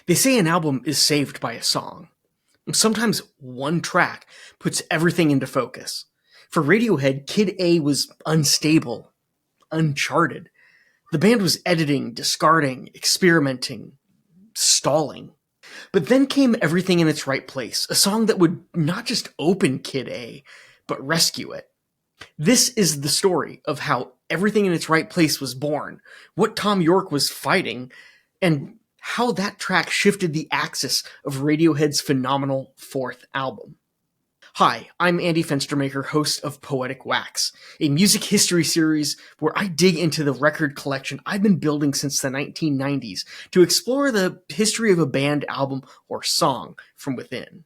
They say an album is saved by a song. Sometimes one track puts everything into focus. For Radiohead, Kid A was unstable, uncharted. The band was editing, discarding, experimenting, stalling. But then came Everything in Its Right Place, a song that would not just open Kid A, but rescue it. This is the story of how Everything in Its Right Place was born, what Thom Yorke was fighting, and how that track shifted the axis of Radiohead's phenomenal fourth album. Hi, I'm Andy Fenstermaker, host of Poetic Wax, a music history series where I dig into the record collection I've been building since the 1990s to explore the history of a band, album, or song from within.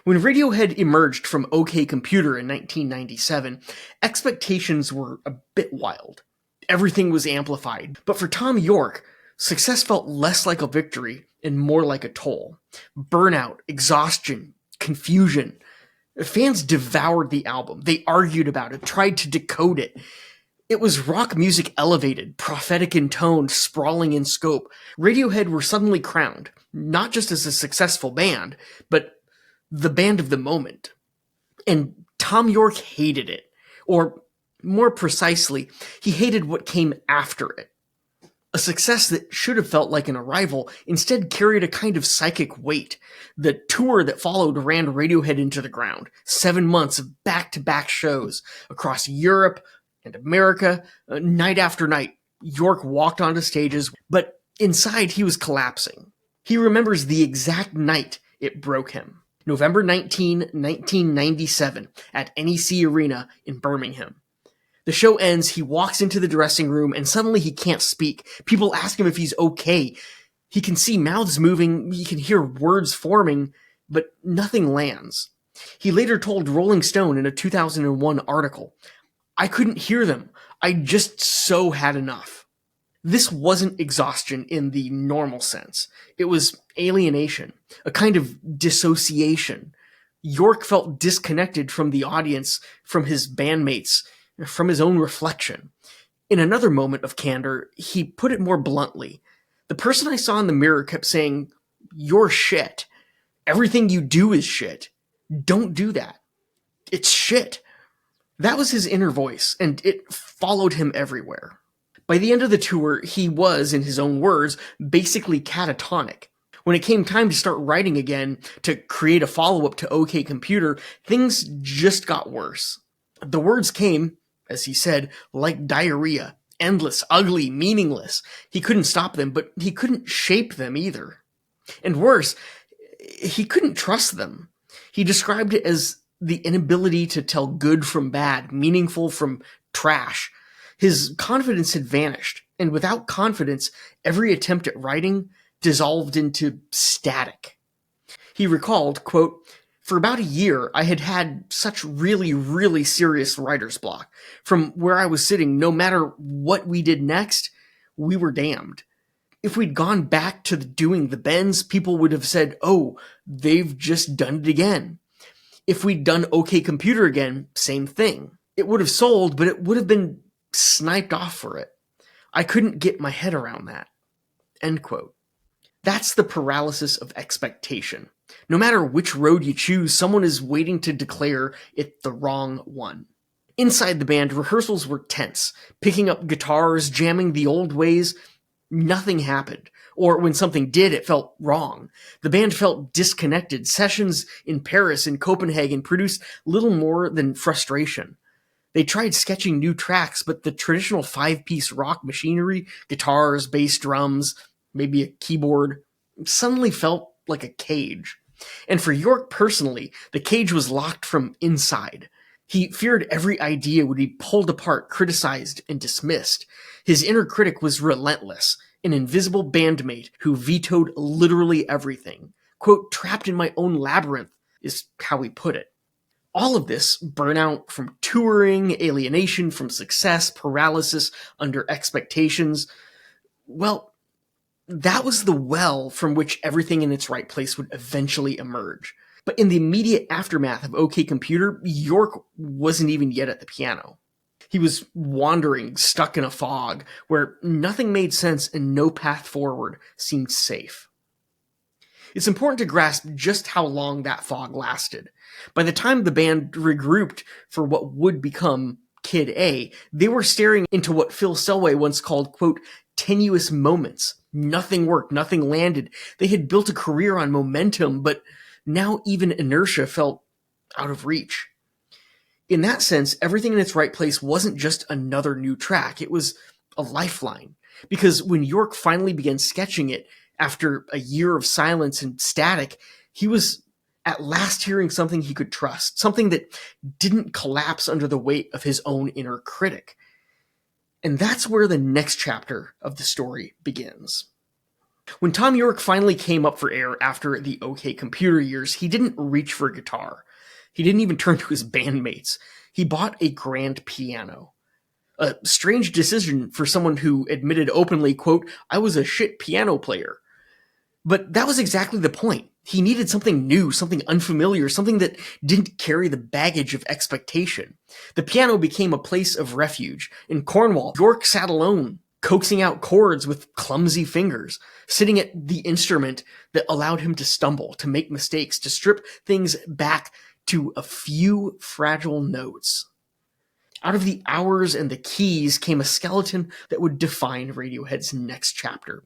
When Radiohead emerged from OK Computer in 1997, expectations were a bit wild. Everything was amplified, but for Thom Yorke, success felt less like a victory and more like a toll. Burnout, exhaustion, confusion. Fans devoured the album. They argued about it, tried to decode it. It was rock music elevated, prophetic in tone, sprawling in scope. Radiohead were suddenly crowned, not just as a successful band, but the band of the moment. And Thom Yorke hated it. Or, more precisely, he hated what came after it. A success that should have felt like an arrival instead carried a kind of psychic weight. The tour that followed ran Radiohead into the ground. 7 months of back-to-back shows across Europe and America, night after night. Yorke walked onto stages, but inside he was collapsing. He remembers the exact night it broke him. November 19, 1997, at NEC Arena in Birmingham. The show ends, he walks into the dressing room, and suddenly he can't speak. People ask him if he's okay. He can see mouths moving, he can hear words forming, but nothing lands. He later told Rolling Stone in a 2001 article, "I couldn't hear them. I just so had enough." This wasn't exhaustion in the normal sense. It was alienation, a kind of dissociation. Yorke felt disconnected from the audience, from his bandmates, from his own reflection. In another moment of candor, he put it more bluntly. The person I saw in the mirror kept saying, "You're shit. Everything you do is shit. Don't do that. It's shit." That was his inner voice, and it followed him everywhere. By the end of the tour, he was, in his own words, basically catatonic. When it came time to start writing again, to create a follow-up to OK Computer, things just got worse. The words came, as he said, like diarrhea, endless, ugly, meaningless. He couldn't stop them, but he couldn't shape them either. And worse, he couldn't trust them. He described it as the inability to tell good from bad, meaningful from trash. His confidence had vanished, and without confidence, every attempt at writing dissolved into static. He recalled, quote, "For about a year, I had had such really, really serious writer's block. From where I was sitting, no matter what we did next, we were damned. If we'd gone back to doing the bends, people would have said, 'Oh, they've just done it again.' If we'd done OK Computer again, same thing. It would have sold, but it would have been sniped off for it. I couldn't get my head around that." End quote. That's the paralysis of expectation. No matter which road you choose, someone is waiting to declare it the wrong one. Inside the band, rehearsals were tense. Picking up guitars, jamming the old ways, nothing happened. Or when something did, it felt wrong. The band felt disconnected. Sessions in Paris and Copenhagen produced little more than frustration. They tried sketching new tracks, but the traditional 5-piece rock machinery, guitars, bass, drums, maybe a keyboard, suddenly felt like a cage. And for Yorke personally, the cage was locked from inside. He feared every idea would be pulled apart, criticized, and dismissed. His inner critic was relentless, an invisible bandmate who vetoed literally everything. Quote, "Trapped in my own labyrinth," is how he put it. All of this, burnout from touring, alienation from success, paralysis under expectations, well, that was the well from which Everything in Its Right Place would eventually emerge. But in the immediate aftermath of OK Computer, Yorke wasn't even yet at the piano. He was wandering, stuck in a fog, where nothing made sense and no path forward seemed safe. It's important to grasp just how long that fog lasted. By the time the band regrouped for what would become Kid A, they were staring into what Phil Selway once called, quote, tenuous moments. Nothing worked, nothing landed. They had built a career on momentum, but now even inertia felt out of reach. In that sense, Everything in Its Right Place wasn't just another new track, it was a lifeline. Because when Yorke finally began sketching it, after a year of silence and static, he was at last hearing something he could trust, something that didn't collapse under the weight of his own inner critic. And that's where the next chapter of the story begins. When Thom Yorke finally came up for air after the OK Computer years, he didn't reach for a guitar. He didn't even turn to his bandmates. He bought a grand piano. A strange decision for someone who admitted openly, quote, I was a shit piano player. But that was exactly the point. He needed something new, something unfamiliar, something that didn't carry the baggage of expectation. The piano became a place of refuge. In Cornwall, Yorke sat alone, coaxing out chords with clumsy fingers, sitting at the instrument that allowed him to stumble, to make mistakes, to strip things back to a few fragile notes. Out of the hours and the keys came a skeleton that would define Radiohead's next chapter.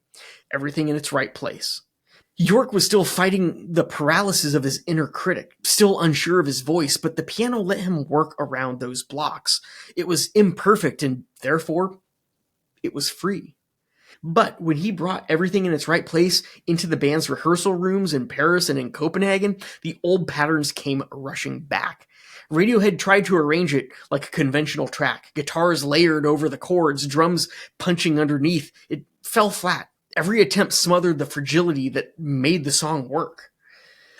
Everything in Its Right Place. Yorke was still fighting the paralysis of his inner critic, still unsure of his voice, but the piano let him work around those blocks. It was imperfect, and therefore, it was free. But when he brought Everything in Its Right Place into the band's rehearsal rooms in Paris and in Copenhagen, the old patterns came rushing back. Radiohead tried to arrange it like a conventional track, guitars layered over the chords, drums punching underneath. It fell flat. Every attempt smothered the fragility that made the song work.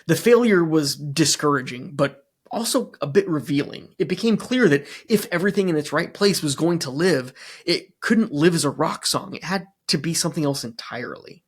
The failure was discouraging, but also a bit revealing. It became clear that if Everything in Its Right Place was going to live, it couldn't live as a rock song. It had to be something else entirely.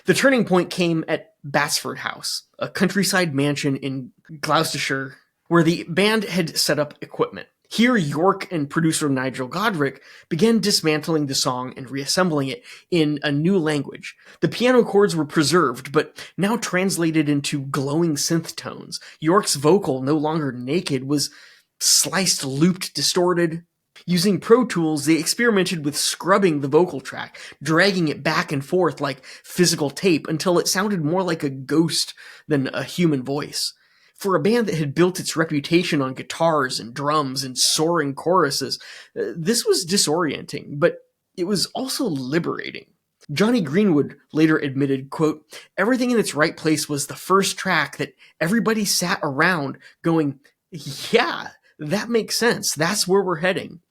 The turning point came at Batsford House, a countryside mansion in Gloucestershire, where the band had set up equipment. Here, Yorke and producer Nigel Godrich began dismantling the song and reassembling it in a new language. The piano chords were preserved, but now translated into glowing synth tones. Yorke's vocal, no longer naked, was sliced, looped, distorted. Using Pro Tools, they experimented with scrubbing the vocal track, dragging it back and forth like physical tape until it sounded more like a ghost than a human voice. For a band that had built its reputation on guitars and drums and soaring choruses, this was disorienting, but it was also liberating. Johnny Greenwood later admitted, quote, Everything in Its Right Place was the first track that everybody sat around going, yeah, that makes sense. That's where we're heading,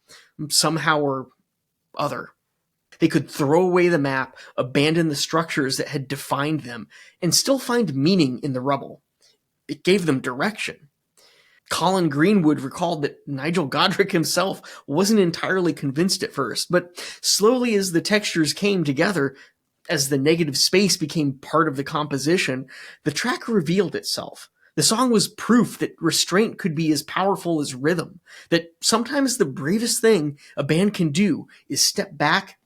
somehow or other. They could throw away the map, abandon the structures that had defined them, and still find meaning in the rubble. It gave them direction. Colin Greenwood recalled that Nigel Godrich himself wasn't entirely convinced at first, but slowly as the textures came together, as the negative space became part of the composition, the track revealed itself. The song was proof that restraint could be as powerful as rhythm, that sometimes the bravest thing a band can do is step back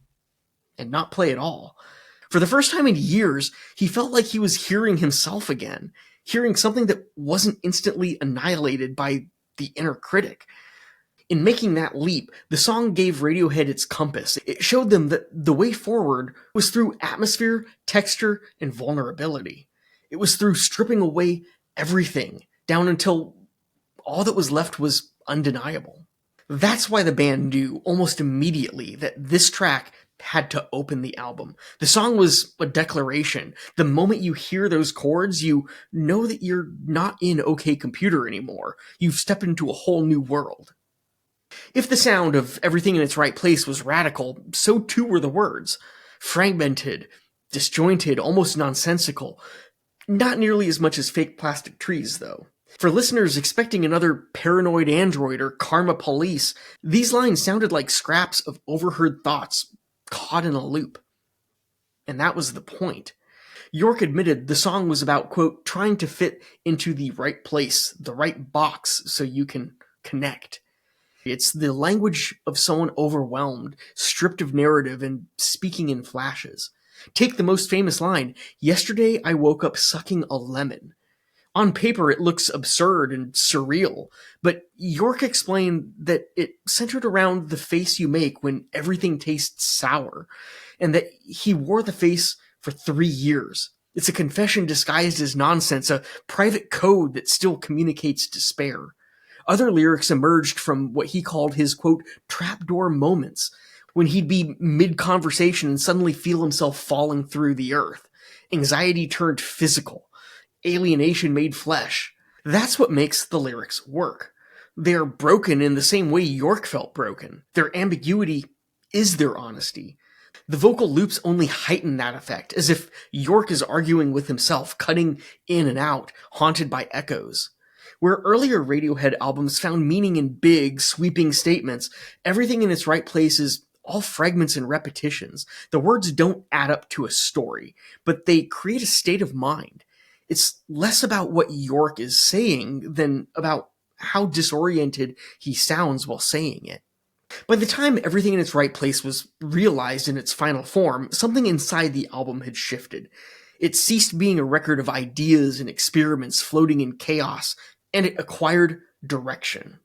and not play at all. For the first time in years, he felt like he was hearing himself again, hearing something that wasn't instantly annihilated by the inner critic. In making that leap, the song gave Radiohead its compass. It showed them that the way forward was through atmosphere, texture, and vulnerability. It was through stripping away everything, down until all that was left was undeniable. That's why the band knew almost immediately that this track had to open the album. The song was a declaration. The moment you hear those chords, you know that you're not in OK Computer anymore. You've stepped into a whole new world. If the sound of Everything in Its Right Place was radical, so too were the words. Fragmented, disjointed, almost nonsensical. Not nearly as much as Fake Plastic Trees, though. For listeners expecting another Paranoid Android or Karma Police, these lines sounded like scraps of overheard thoughts caught in a loop. And that was the point. Yorke admitted the song was about, quote, trying to fit into the right place, the right box, so you can connect. It's the language of someone overwhelmed, stripped of narrative, and speaking in flashes. Take the most famous line, "Yesterday I woke up sucking a lemon." On paper, it looks absurd and surreal, but Yorke explained that it centered around the face you make when everything tastes sour, and that he wore the face for 3 years. It's a confession disguised as nonsense, a private code that still communicates despair. Other lyrics emerged from what he called his, quote, trapdoor moments, when he'd be mid-conversation and suddenly feel himself falling through the earth. Anxiety turned physical. Alienation made flesh. That's what makes the lyrics work. They're broken in the same way Yorke felt broken. Their ambiguity is their honesty. The vocal loops only heighten that effect, as if Yorke is arguing with himself, cutting in and out, haunted by echoes. Where earlier Radiohead albums found meaning in big, sweeping statements, Everything in Its Right Place is all fragments and repetitions. The words don't add up to a story, but they create a state of mind. It's less about what Yorke is saying than about how disoriented he sounds while saying it. By the time Everything in Its Right Place was realized in its final form, something inside the album had shifted. It ceased being a record of ideas and experiments floating in chaos, and it acquired direction.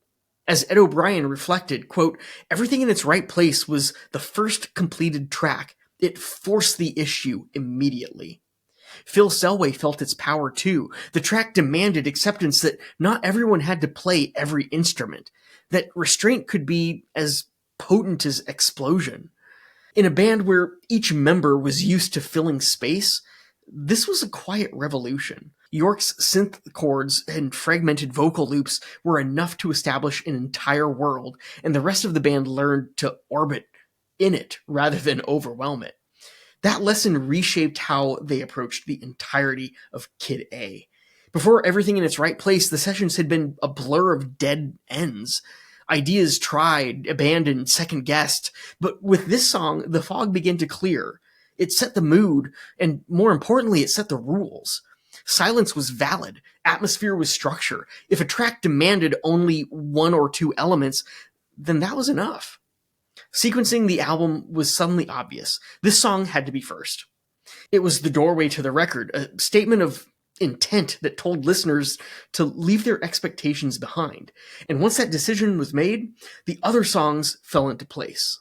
As Ed O'Brien reflected, quote, "Everything in Its Right Place was the first completed track. It forced the issue immediately." Phil Selway felt its power too. The track demanded acceptance that not everyone had to play every instrument, that restraint could be as potent as explosion. In a band where each member was used to filling space, this was a quiet revolution. Yorke's synth chords and fragmented vocal loops were enough to establish an entire world, and the rest of the band learned to orbit in it rather than overwhelm it. That lesson reshaped how they approached the entirety of Kid A. Before Everything in Its Right Place, the sessions had been a blur of dead ends. Ideas tried, abandoned, second-guessed. But with this song, the fog began to clear. It set the mood, and more importantly, it set the rules. Silence was valid. Atmosphere was structure. If a track demanded only one or two elements, then that was enough. Sequencing the album was suddenly obvious. This song had to be first. It was the doorway to the record, a statement of intent that told listeners to leave their expectations behind. And once that decision was made, the other songs fell into place.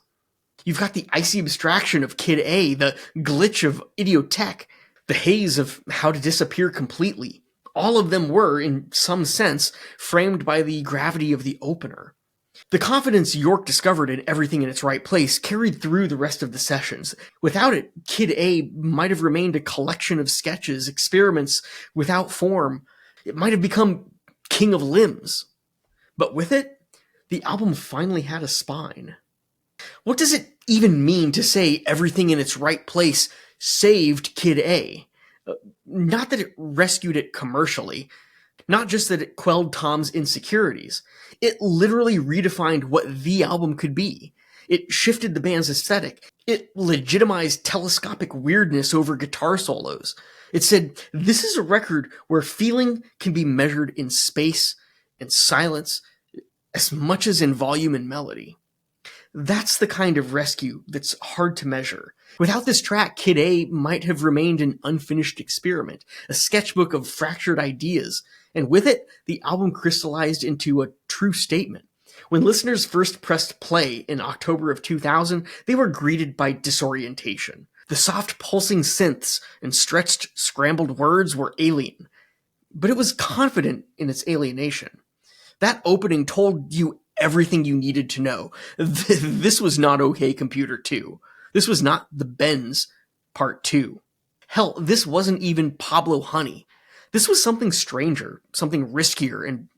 You've got the icy abstraction of Kid A, the glitch of Idiotech, the haze of How to Disappear Completely. All of them were, in some sense, framed by the gravity of the opener. The confidence Yorke discovered in Everything in Its Right Place carried through the rest of the sessions. Without it, Kid A might have remained a collection of sketches, experiments without form. It might have become King of Limbs. But with it, the album finally had a spine. What does it even mean to say Everything in Its Right Place saved Kid A? Not that it rescued it commercially. Not just that it quelled Thom's insecurities. It literally redefined what the album could be. It shifted the band's aesthetic. It legitimized telescopic weirdness over guitar solos. It said, this is a record where feeling can be measured in space and silence as much as in volume and melody. That's the kind of rescue that's hard to measure. Without this track, Kid A might have remained an unfinished experiment, a sketchbook of fractured ideas, and with it, the album crystallized into a true statement. When listeners first pressed play in October of 2000, they were greeted by disorientation. The soft pulsing synths and stretched, scrambled words were alien, but it was confident in its alienation. That opening told you everything you needed to know. This was not OK Computer 2. This was not The Bends Part 2. Hell, this wasn't even Pablo Honey. This was something stranger, something riskier, and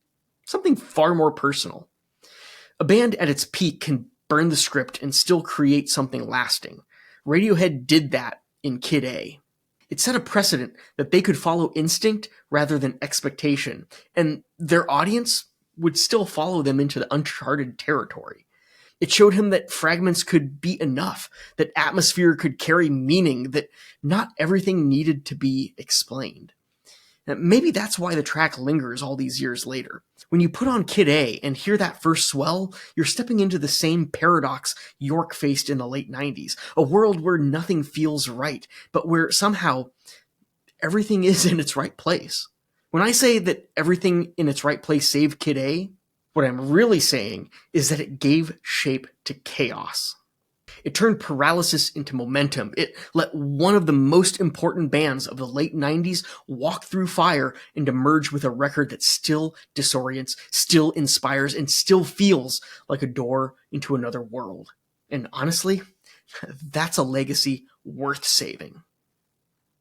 something far more personal. A band at its peak can burn the script and still create something lasting. Radiohead did that in Kid A. It set a precedent that they could follow instinct rather than expectation, and their audience would still follow them into the uncharted territory. It showed him that fragments could be enough, that atmosphere could carry meaning, that not everything needed to be explained. Maybe that's why the track lingers all these years later. When you put on Kid A and hear that first swell, you're stepping into the same paradox Yorke faced in the late 90s, a world where nothing feels right, but where somehow everything is in its right place. When I say that everything in its right place saved Kid A, what I'm really saying is that it gave shape to chaos. It turned Paralysis into momentum. It let one of the most important bands of the late 90s walk through fire and emerge with a record that still disorients, still inspires, and still feels like a door into another world. And honestly, that's a legacy worth saving.